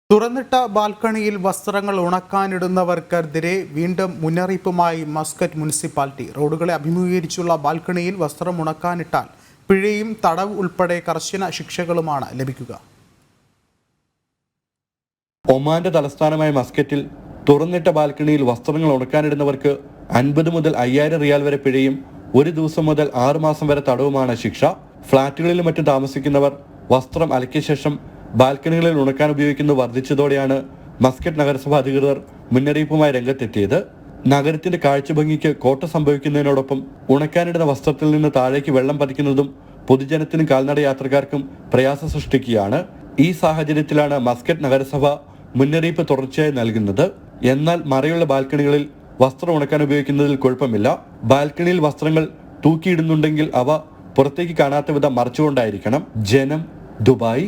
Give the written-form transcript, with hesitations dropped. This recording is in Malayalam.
തുറന്നിട്ട ബാൽക്കണിയിൽ വസ്ത്രങ്ങൾ ഉണക്കാനിടുന്നവർക്കെതിരെ വീണ്ടും മുന്നറിയിപ്പുമായി മസ്കറ്റ് മുനിസിപ്പാലിറ്റി. റോഡുകളെ അഭിമുഖീകരിച്ചുള്ള ബാൽക്കണിയിൽ വസ്ത്രം ഉണക്കാനിട്ടാൽ പിഴയും തടവ് ഉൾപ്പെടെ കർശന ശിക്ഷകളുമാണ് ലഭിക്കുക. ഒമാന്റെ തലസ്ഥാനമായ മസ്കറ്റിൽ തുറന്നിട്ട ബാൽക്കണിയിൽ വസ്ത്രങ്ങൾ ഉണക്കാനിടുന്നവർക്ക് 50 മുതൽ 5000 റിയാൽ വരെ പിഴയും 1 ദിവസം മുതൽ 6 മാസം വരെ തടവുമാണ് ശിക്ഷ. ഫ്ളാറ്റുകളിലും മറ്റും താമസിക്കുന്നവർ വസ്ത്രം അലക്കിയ ശേഷം ബാൽക്കണികളിൽ ഉണക്കാൻ ഉപയോഗിക്കുന്നത് വർദ്ധിച്ചതോടെയാണ് മസ്കറ്റ് നഗരസഭ അധികൃതർ മുന്നറിയിപ്പുമായി രംഗത്തെത്തിയത്. നഗരത്തിന്റെ കാഴ്ചഭംഗിക്ക് കോട്ട സംഭവിക്കുന്നതിനോടൊപ്പം ഉണക്കാനിടുന്ന വസ്ത്രത്തിൽ നിന്ന് താഴേക്ക് വെള്ളം പതിക്കുന്നതും പൊതുജനത്തിനും കാൽനട യാത്രക്കാർക്കും പ്രയാസം സൃഷ്ടിക്കുകയാണ്. ഈ സാഹചര്യത്തിലാണ് മസ്കറ്റ് നഗരസഭ മുന്നറിയിപ്പ് തുടർച്ചയായി നൽകുന്നത്. എന്നാൽ മറയുള്ള ബാൽക്കണികളിൽ വസ്ത്രം ഉണക്കാൻ ഉപയോഗിക്കുന്നതിൽ കുഴപ്പമില്ല. ബാൽക്കണിയിൽ വസ്ത്രങ്ങൾ തൂക്കിയിടുന്നുണ്ടെങ്കിൽ അവ പുറത്തേക്ക് കാണാത്ത വിധം മറച്ചുകൊണ്ടായിരിക്കണം. ജനം, ദുബായ്.